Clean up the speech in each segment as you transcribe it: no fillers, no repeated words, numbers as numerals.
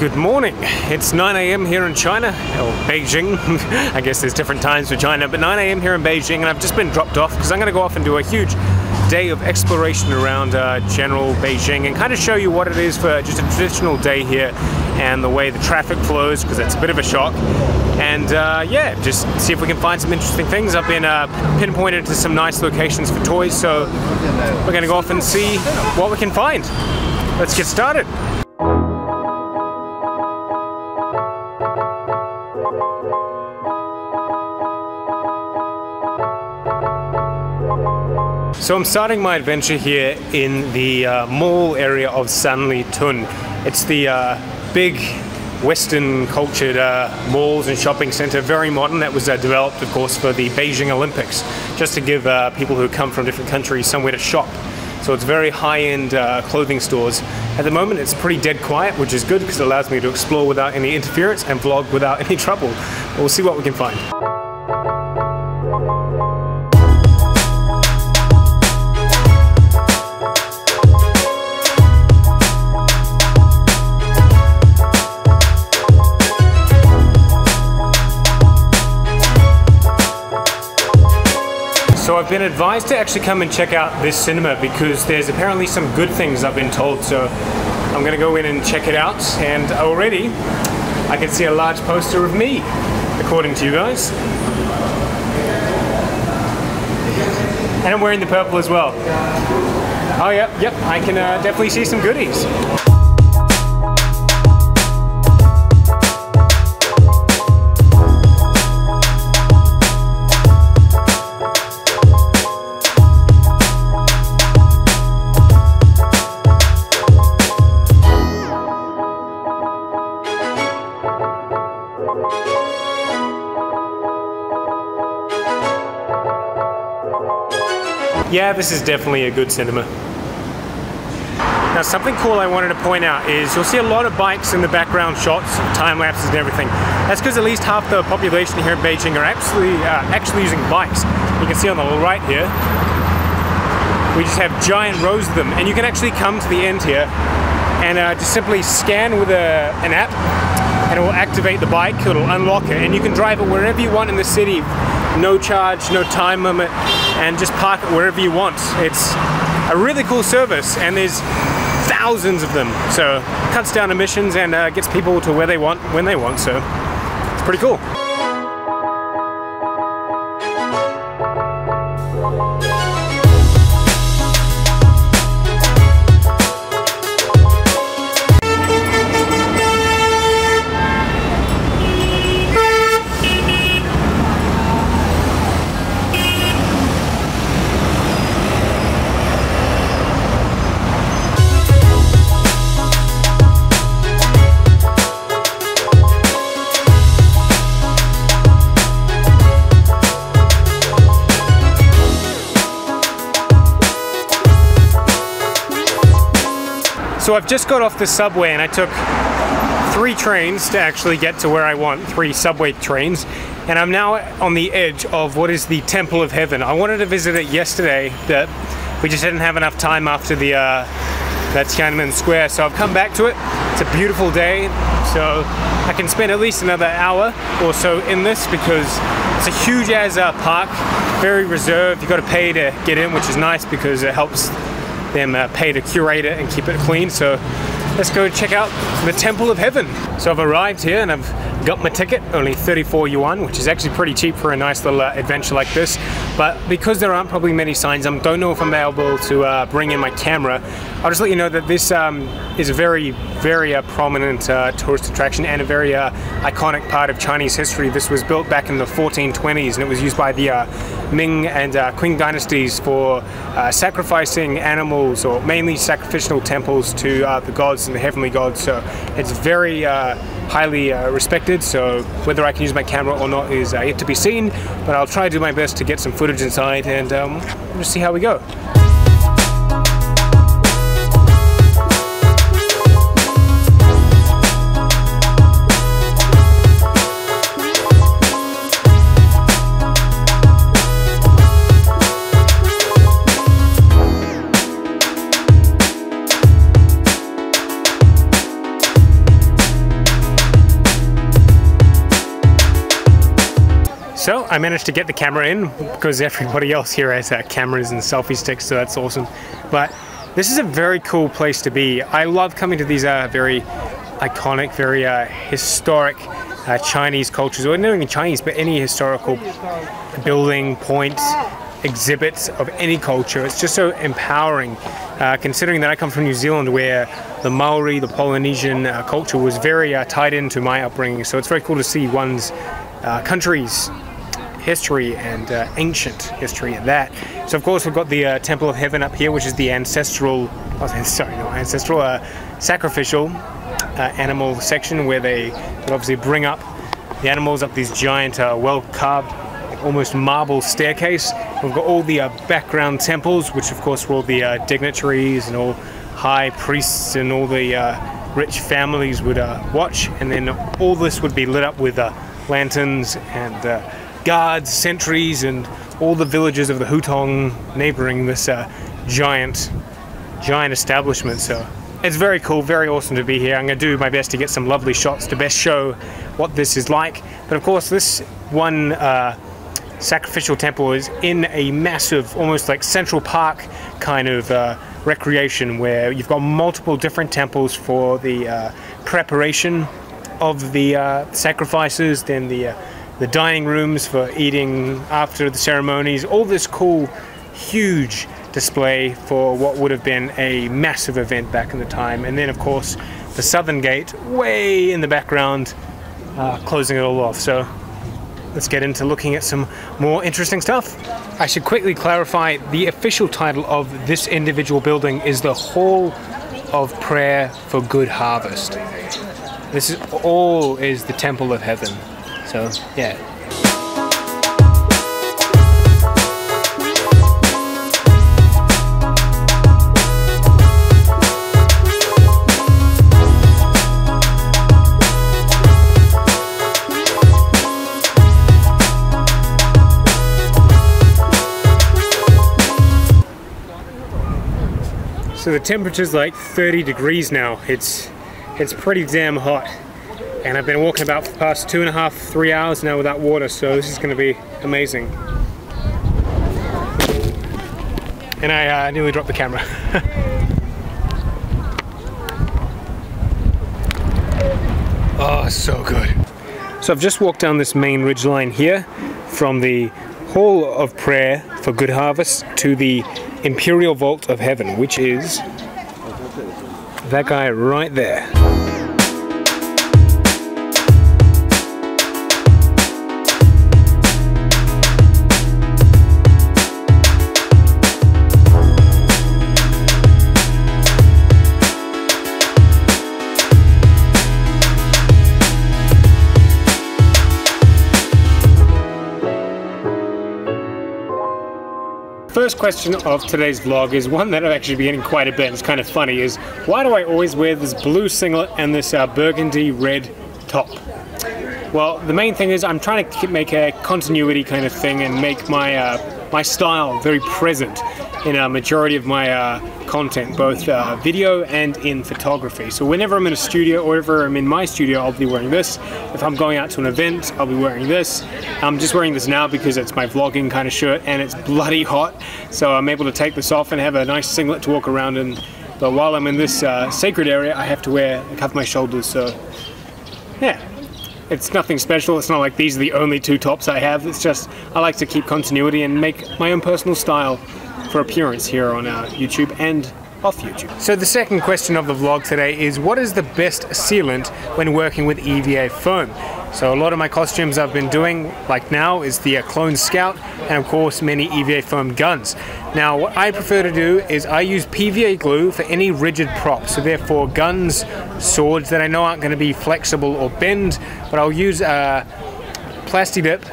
Good morning. It's 9 a.m. here in China, or Beijing. I guess there's different times for China, but 9 a.m. here in Beijing, and I've just been dropped off because I'm going to go off and do a huge day of exploration around general Beijing and kind of show you what it is for just a traditional day here and the way the traffic flows, because it's a bit of a shock. And yeah, just see if we can find some interesting things. I've been pinpointed to some nice locations for toys, so we're going to go off and see what we can find. Let's get started. So I'm starting my adventure here in the mall area of Sanlitun. It's the big Western cultured malls and shopping center, very modern, that was developed of course for the Beijing Olympics, just to give people who come from different countries somewhere to shop. So it's very high-end clothing stores. At the moment it's pretty dead quiet, which is good because it allows me to explore without any interference and vlog without any trouble. We'll see what we can find. So I've been advised to actually come and check out this cinema because there's apparently some good things, I've been told, so I'm going to go in and check it out. And already I can see a large poster of me, according to you guys. And I'm wearing the purple as well. Oh yep, I can definitely see some goodies. Yeah, this is definitely a good cinema. Now, something cool I wanted to point out is you'll see a lot of bikes in the background shots, time lapses and everything. That's because at least half the population here in Beijing are actually using bikes. You can see on the right here, we just have giant rows of them, and you can actually come to the end here and just simply scan with an app, and it will activate the bike, it will unlock it, and you can drive it wherever you want in the city. No charge, no time limit, and just park it wherever you want. It's a really cool service, and there's thousands of them, so it cuts down emissions and gets people to where they want, when they want, so it's pretty cool. So I've just got off the subway and I took 3 trains to actually get to where I want, 3 subway trains, and I'm now on the edge of what is the Temple of Heaven. I wanted to visit it yesterday, but we just didn't have enough time after the that Tiananmen Square, so I've come back to it. It's a beautiful day, so I can spend at least another hour or so in this because it's a huge as park, very reserved. You've got to pay to get in, which is nice because it helps them pay to curate it and keep it clean. So let's go check out the Temple of Heaven. So I've arrived here and I've got my ticket, only 34 yuan, which is actually pretty cheap for a nice little adventure like this. But because there aren't probably many signs, I don't know if I'm able to bring in my camera. I'll just let you know that this is a very, very prominent tourist attraction and a very iconic part of Chinese history. This was built back in the 1420s and it was used by the Ming and Qing dynasties for sacrificing animals, or mainly sacrificial temples to the gods and the heavenly gods. So it's very highly respected, so whether I can use my camera or not is yet to be seen, but I'll try to do my best to get some footage inside and just see how we go. So I managed to get the camera in because everybody else here has cameras and selfie sticks, so that's awesome. But this is a very cool place to be. I love coming to these very iconic, very historic Chinese cultures, or not even Chinese, but any historical building, points, exhibits of any culture. It's just so empowering, considering that I come from New Zealand, where the Maori, the Polynesian culture was very tied into my upbringing. So it's very cool to see one's country's history and ancient history at that. So of course we've got the Temple of Heaven up here, which is the ancestral, sacrificial animal section, where they would obviously bring up the animals up these giant, well-carved, almost marble staircase. We've got all the background temples, which of course were all the dignitaries and all high priests and all the rich families would watch, and then all this would be lit up with lanterns and guards, sentries, and all the villages of the Hutong neighboring this giant establishment. So it's very cool, very awesome to be here. I'm going to do my best to get some lovely shots to best show what this is like. But of course, this one sacrificial temple is in a massive, almost like Central Park kind of recreation, where you've got multiple different temples for the preparation of the sacrifices, then the dining rooms for eating after the ceremonies, all this cool, huge display for what would have been a massive event back in the time. And then of course the southern gate way in the background, closing it all off. So let's get into looking at some more interesting stuff. I should quickly clarify, the official title of this individual building is the Hall of Prayer for Good Harvest. This is all is the Temple of Heaven. So yeah. So the temperature's like 30 degrees now. It's pretty damn hot. And I've been walking about for the past 2.5, 3 hours now without water, so this is going to be amazing. And I nearly dropped the camera. Oh, so good. So I've just walked down this main ridgeline here from the Hall of Prayer for Good Harvest to the Imperial Vault of Heaven, which is that guy right there. First question of today's vlog is one that I've actually been getting quite a bit. It's kind of funny, is why do I always wear this blue singlet and this burgundy red top? Well, the main thing is I'm trying to make a continuity kind of thing and make my my style very present in a majority of my content, both video and in photography. So whenever I'm in a studio, or whenever I'm in my studio, I'll be wearing this. If I'm going out to an event, I'll be wearing this. I'm just wearing this now because it's my vlogging kind of shirt and it's bloody hot, so I'm able to take this off and have a nice singlet to walk around in. But while I'm in this sacred area, I have to cover my shoulders, so yeah. It's nothing special. It's not like these are the only two tops I have. It's just I like to keep continuity and make my own personal style for appearance here on YouTube and off YouTube. So the second question of the vlog today is, what is the best sealant when working with EVA foam? So a lot of my costumes I've been doing, like now, is the Clone Scout and of course many EVA foam guns. Now what I prefer to do is I use PVA glue for any rigid prop, so therefore guns, swords that I know aren't going to be flexible or bend, but I'll use Plasti-Dip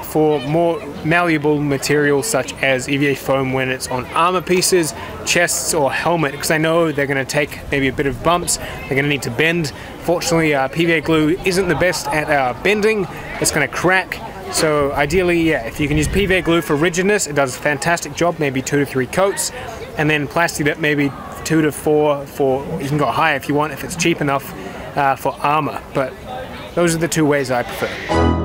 for more malleable materials such as EVA foam when it's on armor pieces, chests or helmet, because I know they're going to take maybe a bit of bumps, they're going to need to bend. Fortunately, PVA glue isn't the best at bending, it's going to crack. So ideally, yeah, if you can use PVA glue for rigidness, it does a fantastic job, maybe 2 to 3 coats, and then Plasti-Dip maybe 2 to 4 for, you can go higher if you want, if it's cheap enough for armor, but those are the two ways I prefer.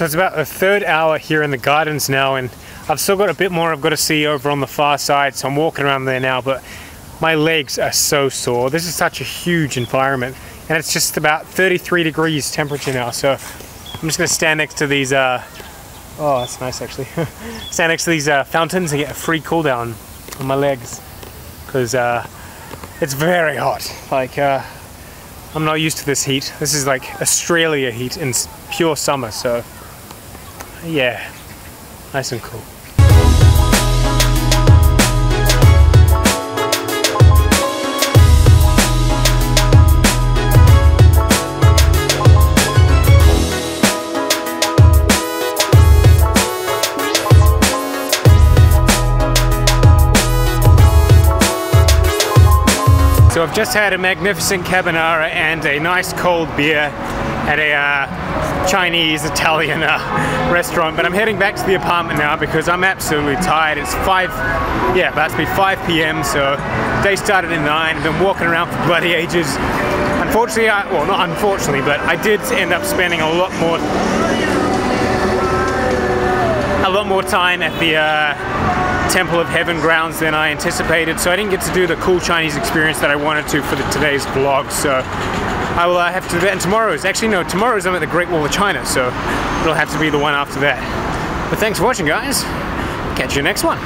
So it's about the third hour here in the gardens now, and I've still got a bit more I've got to see over on the far side, so I'm walking around there now, but my legs are so sore. This is such a huge environment, and it's just about 33 degrees temperature now, so I'm just going to stand next to these, oh, that's nice actually, stand next to these fountains and get a free cool down on my legs, because it's very hot. Like, I'm not used to this heat. This is like Australia heat in pure summer, so yeah, nice and cool. So I've just had a magnificent carbonara and a nice cold beer at a Chinese Italian restaurant, but I'm heading back to the apartment now because I'm absolutely tired. It's about to be 5 p.m. so day started at 9. I've been walking around for bloody ages. Unfortunately, well, not unfortunately, but I did end up spending a lot more time at the Temple of Heaven grounds than I anticipated, so I didn't get to do the cool Chinese experience that I wanted to for today's vlog, so I will have to do that. And tomorrow's I'm at the Great Wall of China, so it'll have to be the one after that. But thanks for watching, guys. Catch you next one.